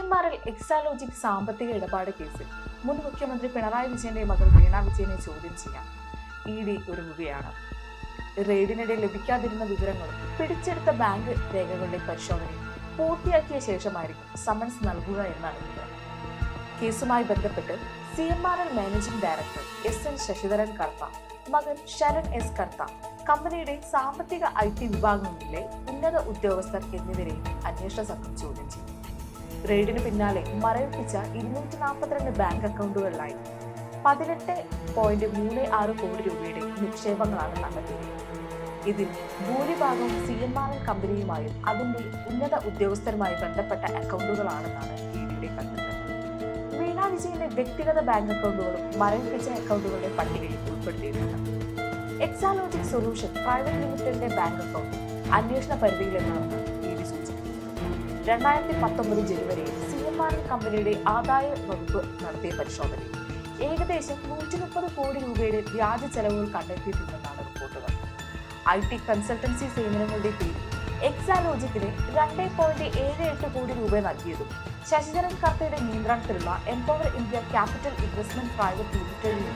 CMRL Exalogic സാമ്പത്തിക ഇടപാട് കേസിൽ മുൻ മുഖ്യമന്ത്രി പിണറായി വിജയന്റെ മകൾ വീണ വിജയനെ ചോദ്യം ചെയ്യാൻ ED ഒരുങ്ങുകയാണ്. റെയ്ഡിനിടെ ലഭിക്കാതിരുന്ന വിവരങ്ങളും പിടിച്ചെടുത്ത ബാങ്ക് രേഖകളുടെ പരിശോധനയും പൂർത്തിയാക്കിയ ശേഷമായിരിക്കും സമൻസ് നൽകുക എന്നാണ് വിവരം. കേസുമായി ബന്ധപ്പെട്ട് CMRL managing director SN Sasidharan Kartha, മകൻ ശരൺ S കർത്ത, കമ്പനിയുടെ സാമ്പത്തിക IT വിഭാഗങ്ങളിലെ ഉന്നത ഉദ്യോഗസ്ഥർ എന്നിവരെയും അന്വേഷണ സംഘം ചോദ്യം ചെയ്യും. റെയ്ഡിന് പിന്നാലെ മരവിപ്പിച്ച 242 ബാങ്ക് അക്കൗണ്ടുകളിലായി 18.36 കോടി രൂപയുടെ നിക്ഷേപങ്ങളാണ് കണ്ടെത്തിയത്. ഇതിൽ ഭൂരിഭാഗവും CMRL കമ്പനിയുമായും അതിന്റെ ഉന്നത ഉദ്യോഗസ്ഥരുമായി ബന്ധപ്പെട്ട അക്കൗണ്ടുകളാണെന്നാണ് EDയുടെ കണ്ടെത്തൽ. വീണ വിജയന്റെ വ്യക്തിഗത ബാങ്ക് അക്കൗണ്ടുകളും മരവിപ്പിച്ച അക്കൗണ്ടുകളുടെ പട്ടികയിൽ ഉൾപ്പെടുത്തിയിട്ടുണ്ട്. എക്സാലോജിക് സൊല്യൂഷൻ പ്രൈവറ്റ് ലിമിറ്റഡിന്റെ ബാങ്ക് അക്കൗണ്ട് അന്വേഷണ പരിധിയിലെന്നാണ് ED സൂചിപ്പിക്കുന്നത്. 2019 ജനുവരിയിൽ CMRL കമ്പനിയുടെ ആദായ വകുപ്പ് നടത്തിയ പരിശോധനയിൽ ഏകദേശം 130 കോടി രൂപയുടെ വ്യാജ ചെലവുകൾ കണ്ടെത്തിയിട്ടുണ്ടെന്നാണ് റിപ്പോർട്ടുകൾ. IT കൺസൾട്ടൻസി സേവനങ്ങളുടെ പേരിൽ എക്സാലോജിക്കിന് 2.78 കോടി രൂപ നൽകിയതും ശശിധരൻ കർത്തയുടെ നിയന്ത്രണത്തിലുള്ള empower India capital investment private ലിമിറ്റഡിൽ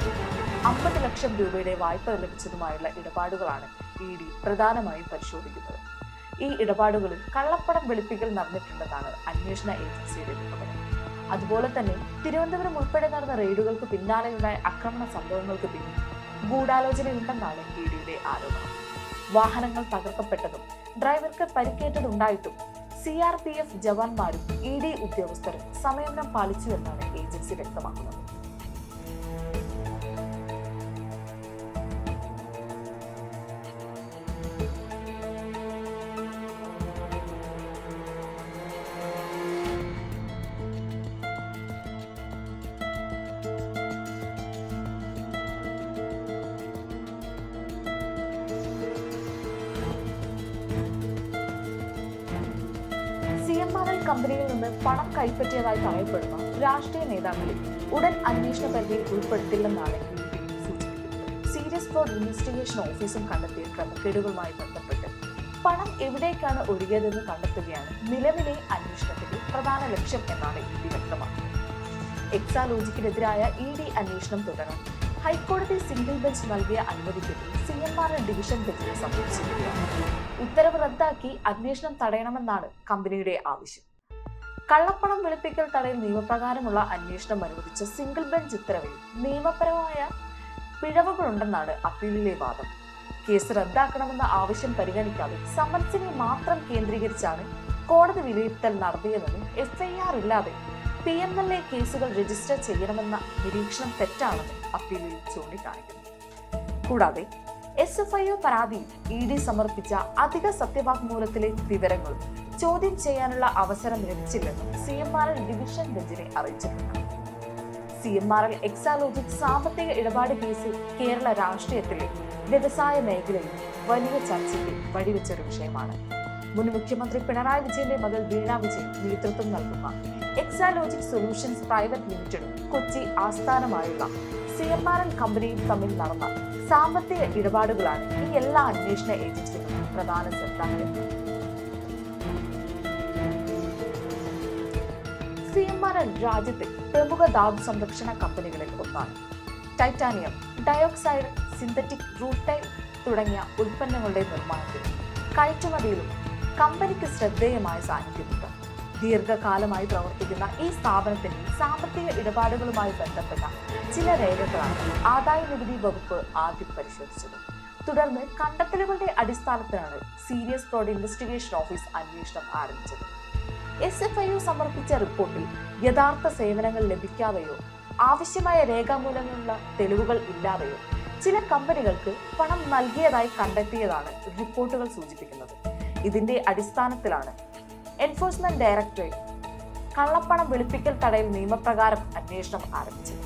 50 ലക്ഷം രൂപയുടെ വായ്പ ലഭിച്ചതുമായുള്ള ഇടപാടുകളാണ് ED പ്രധാനമായും പരിശോധിക്കുന്നത്. ഈ ഇടപാടുകളിൽ കള്ളപ്പണം വെളുപ്പിക്കൽ നടന്നിട്ടുണ്ടെന്നാണ് അന്വേഷണ ഏജൻസിയുടെ നിഗമനം. അതുപോലെ തന്നെ തിരുവനന്തപുരം ഉൾപ്പെടെ നടന്ന റെയ്ഡുകൾക്ക് പിന്നാലെയുണ്ടായ ആക്രമണ സംഭവങ്ങൾക്ക് പിന്നിൽ ഗൂഢാലോചനയുണ്ടെന്നാണ് EDയുടെ ആരോപണം. വാഹനങ്ങൾ തകർക്കപ്പെട്ടതും ഡ്രൈവർക്ക് പരിക്കേറ്റതുണ്ടായിട്ടും CRPF ജവാന്മാരും ED ഉദ്യോഗസ്ഥരും സംയമനം പാലിച്ചുവെന്നാണ് ഏജൻസി വ്യക്തമാക്കുന്നത്. CMRL കമ്പനിയിൽ നിന്ന് പണം കൈപ്പറ്റിയതായി പറയപ്പെടുന്ന രാഷ്ട്രീയ നേതാക്കളെ ഉടൻ അന്വേഷണ പരിധിയിൽ ഉൾപ്പെടുത്തില്ലെന്നാണ് ED സൂചിപ്പിക്കുന്നത്. സീരിയസ് ഫ്രോഡ് ഇൻവെസ്റ്റിഗേഷൻ ഓഫീസും കണ്ടെത്തിയ ക്രമക്കേടുകളുമായി ബന്ധപ്പെട്ട് പണം എവിടേക്കാണ് ഒഴുകിയതെന്ന് കണ്ടെത്തുകയാണ് നിലവിലെ അന്വേഷണത്തിന്റെ പ്രധാന ലക്ഷ്യം എന്നാണ് ED വ്യക്തമാക്കുന്നത്. എക്സാലോജിക്കിനെതിരായ ED അന്വേഷണം തുടരാൻ ഹൈക്കോടതി സിംഗിൾ ബെഞ്ച് നൽകിയ അനുമതിക്കെതിരെ CMRL ഡിവിഷൻ ബെഞ്ചിനെ സമീപിച്ചിരിക്കുകയാണ്. ഉത്തരവ് റദ്ദാക്കി അന്വേഷണം തടയണമെന്നാണ് കമ്പനിയുടെ ആവശ്യം. കള്ളപ്പണം വെളുപ്പിക്കൽ തടയൽ നിയമപ്രകാരമുള്ള അന്വേഷണം അനുവദിച്ച സിംഗിൾ ബെഞ്ച് ഉത്തരവിൽ നിയമപരമായ പിഴവുകളുണ്ടെന്നാണ് അപ്പീലിലെ വാദം. കേസ് റദ്ദാക്കണമെന്ന ആവശ്യം പരിഗണിക്കാതെ സമൻസിനെ മാത്രം കേന്ദ്രീകരിച്ചാണ് കോടതി വിലയിരുത്തൽ നടത്തിയതെന്നും FIR ഇല്ലാതെ PMLA കേസുകൾ രജിസ്റ്റർ ചെയ്യണമെന്ന നിരീക്ഷണം തെറ്റാണെന്നും അപ്പീലിൽ ചൂണ്ടിക്കാണിക്കുന്നു. കൂടാതെ SFIO പരാതിയിൽ ED സമർപ്പിച്ച അധിക സത്യവാങ്മൂലത്തിലെ വിവരങ്ങളും ചോദ്യം ചെയ്യാനുള്ള അവസരം ലഭിച്ചില്ലെന്നും CMRL ഡിവിഷൻ ബെഞ്ചിനെ അറിയിച്ചിട്ടുണ്ട്. CMRL എക്സാലോജിക് സാമ്പത്തിക ഇടപാട് കേസ് കേരള രാഷ്ട്രീയത്തിലെ വ്യവസായ മേഖലയിൽ വലിയ ചർച്ചയ്ക്ക് വഴിവെച്ചൊരു വിഷയമാണ്. മുൻ മുഖ്യമന്ത്രി പിണറായി വിജയന്റെ മകൾ വീണ വിജയൻ നേതൃത്വം നൽകുന്ന എക്സാലോജിക് സൊല്യൂഷൻസ് പ്രൈവറ്റ് ലിമിറ്റഡും കൊച്ചി ആസ്ഥാനമായുള്ള CMRL കമ്പനിയും തമ്മിൽ നടന്ന സാമ്പത്തിക ഇടപാടുകളാണ് ഈ എല്ലാ അന്വേഷണ ഏജൻസികളും പ്രധാന ശ്രദ്ധാകേന്ദ്രം. CMRL രാജ്യത്തെ പ്രമുഖ ധാതു സംരക്ഷണ കമ്പനികളിൽ ഒന്നാണ്. ടൈറ്റാനിയം ഡയോക്സൈഡ്, സിന്തറ്റിക് റൂട്ടൈൽ തുടങ്ങിയ ഉൽപ്പന്നങ്ങളുടെ നിർമ്മാണത്തിലും കയറ്റുമതിയിലും കമ്പനിക്ക് ശ്രദ്ധേയമായ സാന്നിധ്യമുണ്ട്. ദീർഘകാലമായി പ്രവർത്തിക്കുന്ന ഈ സ്ഥാപനത്തിന്റെ സാമ്പത്തിക ഇടപാടുകളുമായി ബന്ധപ്പെട്ട ചില രേഖകളാണ് ആദായ നികുതി വകുപ്പ് ആദ്യം പരിശോധിച്ചത്. തുടർന്ന് കണ്ടെത്തലുകളുടെ അടിസ്ഥാനത്തിലാണ് സീരിയസ് ഫ്രോഡ് ഇൻവെസ്റ്റിഗേഷൻ ഓഫീസ് അന്വേഷണം ആരംഭിച്ചത്. SFIO സമർപ്പിച്ച റിപ്പോർട്ടിൽ യഥാർത്ഥ സേവനങ്ങൾ ലഭിക്കാതെയോ ആവശ്യമായ രേഖാമൂലങ്ങളുള്ള തെളിവുകൾ ഇല്ലാതെയോ ചില കമ്പനികൾക്ക് പണം നൽകിയതായി കണ്ടെത്തിയതാണ് റിപ്പോർട്ടുകൾ സൂചിപ്പിക്കുന്നത്. ഇതിന്റെ അടിസ്ഥാനത്തിലാണ് എൻഫോഴ്സ്മെന്റ് ഡയറക്ടറേറ്റ് കള്ളപ്പണം വെളുപ്പിക്കൽ തടയൽ നിയമപ്രകാരം അന്വേഷണം ആരംഭിച്ചത്.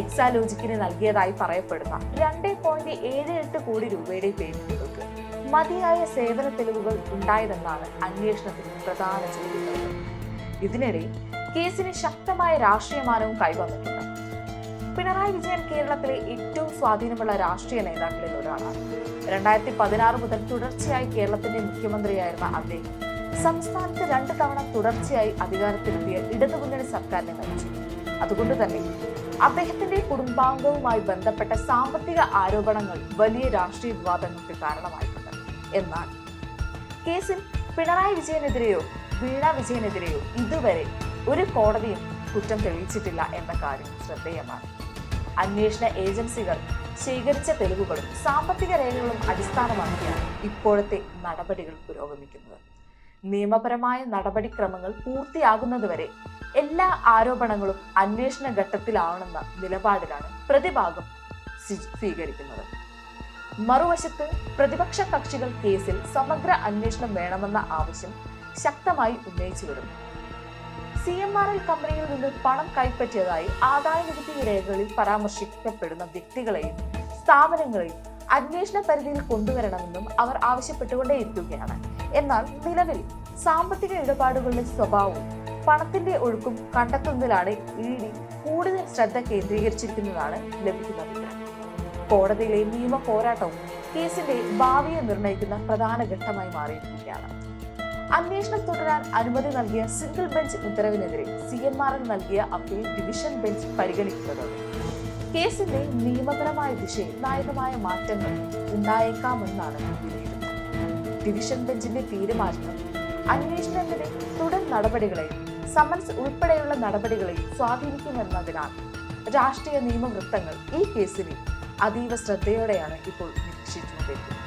എക്സാലോജിക്കിന് നൽകിയതായി പറയപ്പെടുന്ന 2.78 കോടി രൂപയുടെ പേയ്മെന്റുകൾക്ക് മതിയായ സേവന തെളിവുകൾ ഉണ്ടായതെന്നാണ് അന്വേഷണത്തിന് പ്രധാന ചോദ്യങ്ങൾ. ഇതിനിടെ കേസിന് ശക്തമായ രാഷ്ട്രീയമാനവും കൈവന്നിട്ടുണ്ട്. പിണറായി വിജയൻ കേരളത്തിലെ ഏറ്റവും സ്വാധീനമുള്ള രാഷ്ട്രീയ നേതാക്കളിൽ ഒരാളാണ്. 2016 മുതൽ തുടർച്ചയായി കേരളത്തിന്റെ മുഖ്യമന്ത്രിയായിരുന്ന അദ്ദേഹം സംസ്ഥാനത്ത് 2 തവണ തുടർച്ചയായി അധികാരത്തിലെത്തിയ ഇടതുമുന്നണി സർക്കാരിനെ നയിച്ചു. അതുകൊണ്ട് തന്നെ അദ്ദേഹത്തിന്റെ കുടുംബാംഗവുമായി ബന്ധപ്പെട്ട സാമ്പത്തിക ആരോപണങ്ങൾ വലിയ രാഷ്ട്രീയ വിവാദങ്ങൾക്ക് കാരണമായിട്ടുണ്ട്. എന്നാൽ കേസിൽ പിണറായി വിജയനെതിരെയോ വീണ വിജയനെതിരെയോ ഇതുവരെ ഒരു കോടതിയും കുറ്റം തെളിയിച്ചിട്ടില്ല എന്ന കാര്യം ശ്രദ്ധേയമാണ്. അന്വേഷണ ഏജൻസികൾ ശേഖരിച്ച തെളിവുകളും സാമ്പത്തിക രേഖകളും അടിസ്ഥാനമാക്കിയാണ് ഇപ്പോഴത്തെ നടപടികൾ പുരോഗമിക്കുന്നത്. നിയമപരമായ നടപടിക്രമങ്ങൾ പൂർത്തിയാകുന്നതുവരെ എല്ലാ ആരോപണങ്ങളും അന്വേഷണ ഘട്ടത്തിലാണെന്ന നിലപാടിലാണ് പ്രതിഭാഗം സ്വീകരിക്കുന്നത്. മറുവശത്ത് പ്രതിപക്ഷ കക്ഷികൾ കേസിൽ സമഗ്ര അന്വേഷണം വേണമെന്ന ആവശ്യം ശക്തമായി ഉന്നയിച്ചു വരുന്നു. CMRL കമ്പനിയിൽ നിന്ന് പണം കൈപ്പറ്റിയതായി ആദായനികുതി രേഖകളിൽ പരാമർശിക്കപ്പെടുന്ന വ്യക്തികളെയും സ്ഥാപനങ്ങളെയും അന്വേഷണ പരിധിയിൽ കൊണ്ടുവരണമെന്നും അവർ ആവശ്യപ്പെട്ടുകൊണ്ടേയിരിക്കുകയാണ്. എന്നാൽ നിലവിൽ സാമ്പത്തിക ഇടപാടുകളുടെ സ്വഭാവവും പണത്തിന്റെ ഒഴുക്കും കണ്ടെത്തുന്നതിലാണ് ED കൂടുതൽ ശ്രദ്ധ കേന്ദ്രീകരിച്ചിരിക്കുന്നതാണ് ലഭിക്കുന്ന വിവരം. കോടതിയിലെ നിയമ പോരാട്ടവും കേസിന്റെ ഭാവിയെ നിർണ്ണയിക്കുന്ന പ്രധാന ഘട്ടമായി മാറിയിരിക്കുകയാണ്. അന്വേഷണം തുടരാൻ അനുമതി നൽകിയ സിംഗിൾ ബെഞ്ച് ഉത്തരവിനെതിരെ CMRL നൽകിയ അപ്പീൽ ഡിവിഷൻ ബെഞ്ച് പരിഗണിക്കുന്നതോടെ കേസിന്റെ നിയമപരമായ ദിശയിൽ നിർണായകമായ മാറ്റങ്ങൾ ഉണ്ടായേക്കാമെന്നാണ് വിലയിരുത്തുന്നത്. ഡിവിഷൻ ബെഞ്ചിന്റെ തീരുമാനം അന്വേഷണത്തിന്റെ തുടർ നടപടികളെയും സമൻസ് ഉൾപ്പെടെയുള്ള നടപടികളെയും സ്വാധീനിക്കുമെന്നതിനാൽ രാഷ്ട്രീയ നിയമവൃത്തങ്ങൾ ഈ കേസിനെ അതീവ ശ്രദ്ധയോടെയാണ് ഇപ്പോൾ നിരീക്ഷിച്ചുകൊണ്ടിരിക്കുന്നത്.